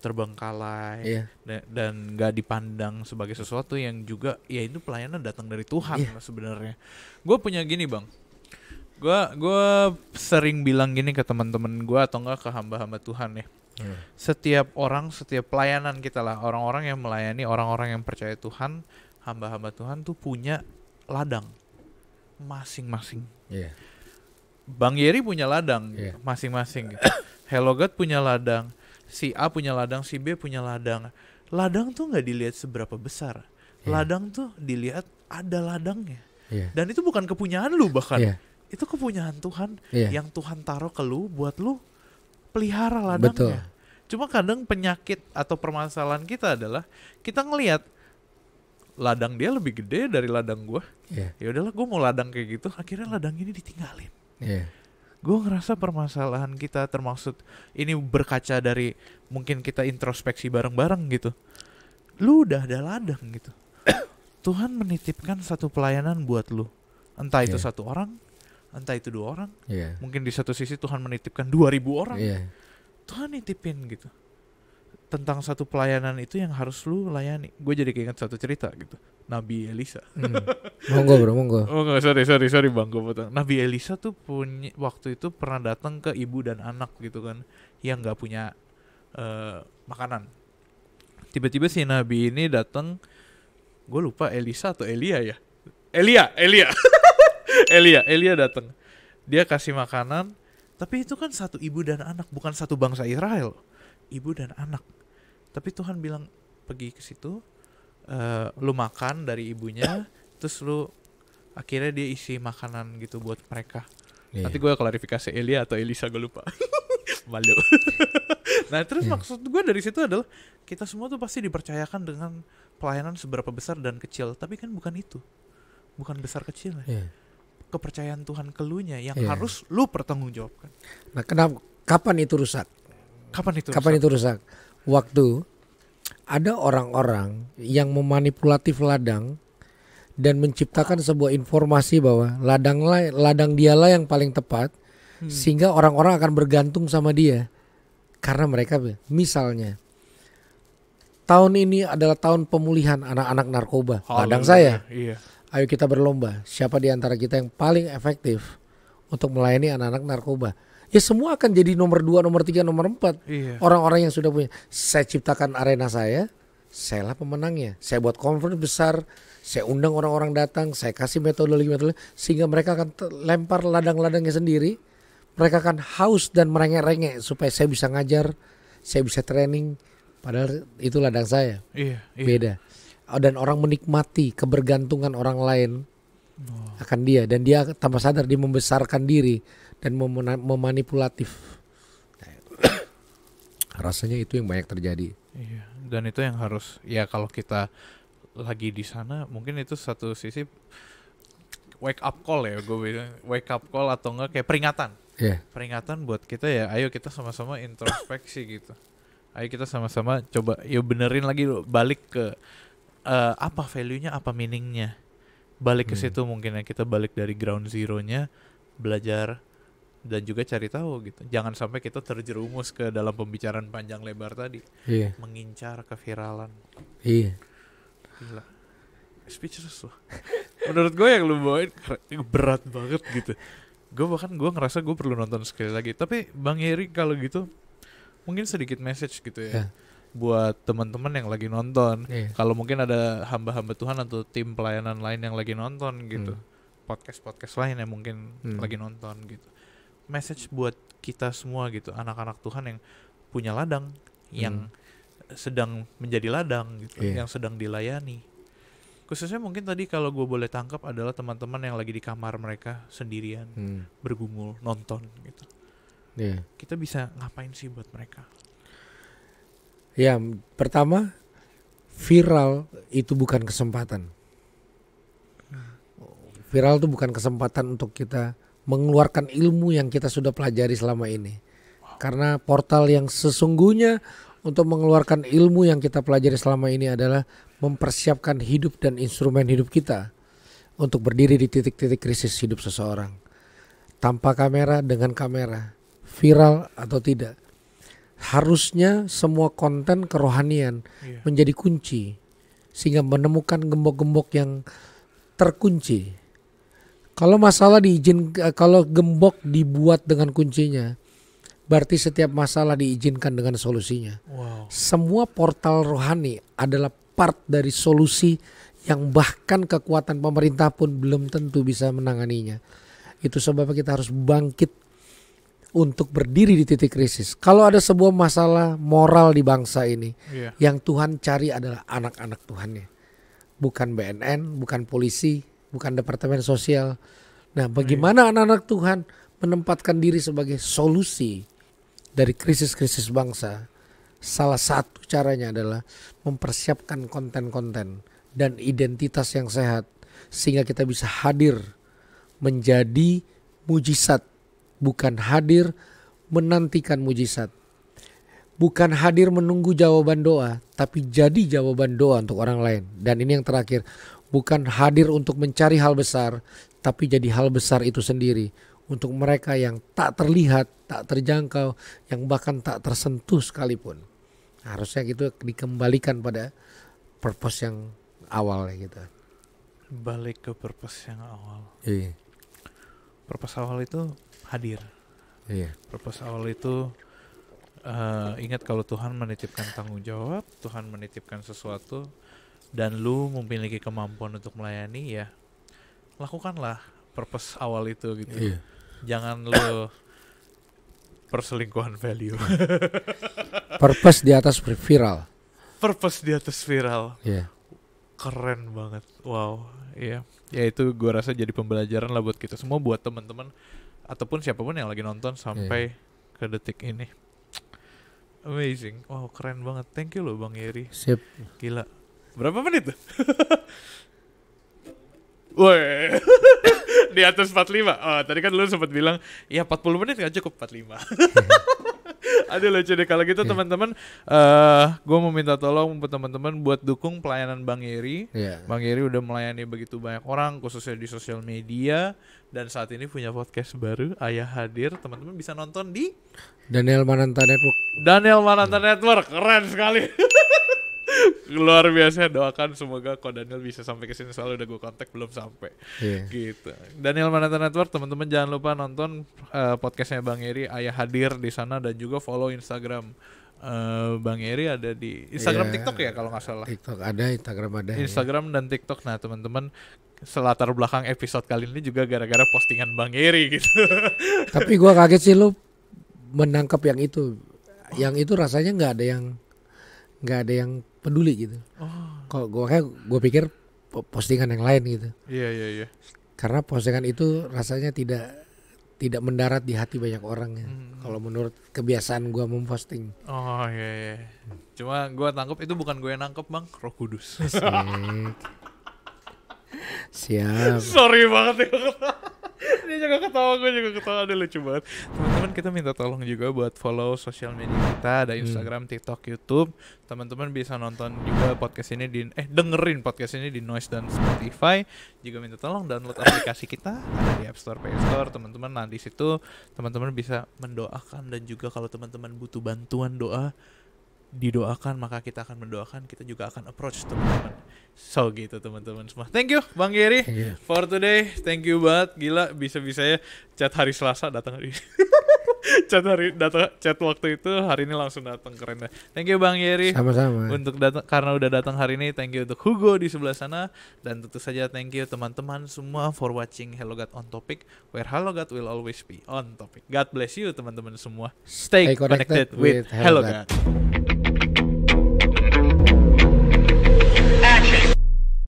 terbengkalai dan gak dipandang sebagai sesuatu yang juga ya itu pelayanan datang dari Tuhan sebenarnya. Gue punya gini Bang, gue sering bilang gini ke teman-teman gue atau enggak ke hamba-hamba Tuhan ya. Setiap pelayanan kita lah, orang-orang yang melayani, orang-orang yang percaya Tuhan, hamba-hamba Tuhan tuh punya ladang masing-masing. Bang Yeri punya ladang masing-masing. Hello God punya ladang, si A punya ladang, si B punya ladang. Ladang tuh nggak dilihat seberapa besar. Ladang tuh dilihat ada ladangnya. Dan itu bukan kepunyaan lu bahkan. Itu kepunyaan Tuhan yang Tuhan taruh ke lu buat lu pelihara ladangnya. Betul. Cuma kadang penyakit atau permasalahan kita adalah kita ngelihat ladang dia lebih gede dari ladang gue. Ya udahlah, gue mau ladang kayak gitu, akhirnya ladang ini ditinggalin. Gue ngerasa permasalahan kita termaksud ini berkaca dari mungkin kita introspeksi bareng-bareng gitu. Lu udah ada ladang gitu. Tuhan menitipkan satu pelayanan buat lu. Entah itu satu orang, entah itu 2 orang. Mungkin di satu sisi Tuhan menitipkan 2.000 orang. Tuhan nitipin gitu. Tentang satu pelayanan itu yang harus lu layani. Gue jadi keinget satu cerita gitu. Nabi Elisa. Monggo bro, monggo. Oh enggak, sorry bang, gue potong. Nabi Elisa tuh punya waktu itu pernah datang ke ibu dan anak gitu kan, yang nggak punya makanan. Tiba-tiba si Nabi ini datang, gue lupa Elisa atau Elia ya. Elia datang. Dia kasih makanan, tapi itu kan satu ibu dan anak, bukan satu bangsa Israel. Ibu dan anak. Tapi Tuhan bilang pergi ke situ, lu makan dari ibunya, terus lu akhirnya dia isi makanan gitu buat mereka. Nanti gue klarifikasi Elia atau Elisa, gue lupa. Malu. Nah terus maksud gue dari situ adalah kita semua tuh pasti dipercayakan dengan pelayanan seberapa besar dan kecil, tapi kan bukan itu, bukan besar kecil. Kepercayaan Tuhan ke lunya yang harus lu pertanggungjawabkan. Nah kapan itu rusak? Kapan itu rusak? Waktu ada orang-orang yang memanipulatif ladang dan menciptakan sebuah informasi bahwa ladang dialah yang paling tepat, sehingga orang-orang akan bergantung sama dia. Karena mereka, misalnya, tahun ini adalah tahun pemulihan anak-anak narkoba. Ladang saya. Ayo kita berlomba. Siapa di antara kita yang paling efektif untuk melayani anak-anak narkoba? Ya semua akan jadi nomor 2, nomor 3, nomor 4. Orang-orang yang sudah punya. Saya ciptakan arena saya lah pemenangnya. Saya buat conference besar, saya undang orang-orang datang, saya kasih metodologi sehingga mereka akan lempar ladang-ladangnya sendiri. Mereka akan haus dan merengek-rengek supaya saya bisa ngajar, saya bisa training. Padahal itu ladang saya. Beda. Dan orang menikmati kebergantungan orang lain akan dia, dan dia tanpa sadar dia membesarkan diri dan memanipulatif. Rasanya itu yang banyak terjadi. Dan itu yang harus, ya kalau kita lagi di sana mungkin itu satu sisi wake up call ya, gue bilang wake up call atau enggak kayak peringatan. Peringatan buat kita ya, ayo kita sama-sama introspeksi gitu. Ayo kita sama-sama coba benerin lagi, balik ke apa value-nya, apa meaning-nya. Balik ke situ mungkin ya, kita balik dari ground zero-nya, belajar dan juga cari tahu gitu. Jangan sampai kita terjerumus ke dalam pembicaraan panjang lebar tadi. Mengincar keviralan. Gila. Speechless loh. Menurut gue yang lu bawain berat banget gitu. Gue ngerasa gue perlu nonton sekali lagi. Tapi Bang Heri kalau gitu mungkin sedikit message gitu ya. Buat teman-teman yang lagi nonton. Kalau mungkin ada hamba-hamba Tuhan atau tim pelayanan lain yang lagi nonton gitu. Podcast lain yang mungkin lagi nonton gitu. Message buat kita semua gitu, anak-anak Tuhan yang punya ladang, yang sedang menjadi ladang gitu, yang sedang dilayani. Khususnya mungkin tadi kalau gue boleh tangkap adalah teman-teman yang lagi di kamar mereka sendirian, bergumul, nonton gitu. Kita bisa ngapain sih buat mereka? Ya, pertama, viral itu bukan kesempatan. Viral itu bukan kesempatan untuk kita mengeluarkan ilmu yang kita sudah pelajari selama ini. Karena portal yang sesungguhnya untuk mengeluarkan ilmu yang kita pelajari selama ini adalah mempersiapkan hidup dan instrumen hidup kita untuk berdiri di titik-titik krisis hidup seseorang. Tanpa kamera, dengan kamera, viral atau tidak. Harusnya semua konten kerohanian menjadi kunci sehingga menemukan gembok-gembok yang terkunci. Kalau masalah kalau gembok dibuat dengan kuncinya, berarti setiap masalah diizinkan dengan solusinya. Semua portal rohani adalah part dari solusi yang bahkan kekuatan pemerintah pun belum tentu bisa menanganinya. Itu sebabnya kita harus bangkit untuk berdiri di titik krisis. Kalau ada sebuah masalah moral di bangsa ini, yang Tuhan cari adalah anak-anak Tuhannya. Bukan BNN, bukan polisi, bukan departemen sosial. Nah, bagaimana anak-anak Tuhan menempatkan diri sebagai solusi dari krisis-krisis bangsa, salah satu caranya adalah mempersiapkan konten-konten dan identitas yang sehat sehingga kita bisa hadir menjadi mujizat, bukan hadir menantikan mujizat. Bukan hadir menunggu jawaban doa, tapi jadi jawaban doa untuk orang lain. Dan ini yang terakhir, bukan hadir untuk mencari hal besar, tapi jadi hal besar itu sendiri untuk mereka yang tak terlihat, tak terjangkau, yang bahkan tak tersentuh sekalipun. Harusnya gitu dikembalikan pada purpose yang awal gitu. Balik ke purpose yang awal. Iya. Purpose awal itu hadir. Iya. Purpose awal itu ingat kalau Tuhan menitipkan tanggung jawab, Tuhan menitipkan sesuatu, dan lu memiliki kemampuan untuk melayani, ya lakukanlah purpose awal itu gitu. Iya. Jangan lu perselingkuhan value. Purpose di atas viral. Purpose di atas viral. Iya. Keren banget. Wow. Iya. Ya itu gue rasa jadi pembelajaran lah buat kita semua, buat teman-teman ataupun siapapun yang lagi nonton sampai ke detik ini. Amazing. Wow, keren banget. Thank you loh Bang Yeri. Sip. Gila. Berapa menit tuh? Woi. Di atas 45. Oh, tadi kan lu sempat bilang, ya 40 menit gak cukup, 45. Aduh lucu deh kalau gitu teman-teman. Gue mau minta tolong buat teman-teman buat dukung pelayanan Bang Yeri. Bang Yeri udah melayani begitu banyak orang, khususnya di sosial media, dan saat ini punya podcast baru, Ayah Hadir. Teman-teman bisa nonton di Daniel Mananta Network. Daniel Mananta Network. Keren sekali. Luar biasa. Doakan semoga kok Daniel bisa sampai ke sini, soalnya udah gue kontak belum sampai. Gitu. Daniel Mananta Network, teman-teman jangan lupa nonton podcastnya Bang Yeri, Ayah Hadir di sana, dan juga follow Instagram Bang Yeri ada di Instagram, TikTok ya kalau nggak salah. TikTok ada, Instagram ada. Instagram dan TikTok. Nah teman-teman, selatar belakang episode kali ini juga gara-gara postingan Bang Yeri gitu. Tapi gue kaget sih lu menangkap yang itu. Yang itu rasanya nggak ada yang peduli gitu. Kalau gue pikir postingan yang lain gitu. Iya. Karena postingan itu rasanya tidak mendarat di hati banyak orang ya. Kalau menurut kebiasaan gue memposting. Oh iya. Cuma gue tangkap itu bukan gue yang nangkep Bang, Roh Kudus. Siap. Sorry banget ya. Dia juga ketawa, gue juga ketawa. Ada lucu banget. Teman-teman, kita minta tolong juga buat follow sosial media kita. Ada Instagram, TikTok, YouTube. Teman-teman bisa nonton juga podcast ini dengerin podcast ini di Noise dan Spotify. Juga minta tolong download aplikasi kita, ada di App Store, Play Store. Teman-teman, nah di situ teman-teman bisa mendoakan, dan juga kalau teman-teman butuh bantuan doa, didoakan, maka kita akan mendoakan, kita juga akan approach teman-teman. So gitu teman-teman semua. Thank you Bang Yeri for today. Thank you banget. Gila, bisa-bisanya chat hari Selasa datang hari chat waktu itu hari ini langsung datang, keren deh. Thank you Bang Yeri. Sama-sama. Untuk karena udah datang hari ini. Thank you untuk Hugo di sebelah sana, dan tentu saja thank you teman-teman semua for watching Hello God on Topic, where Hello God will always be on topic. God bless you teman-teman semua. Stay connected with Hello God.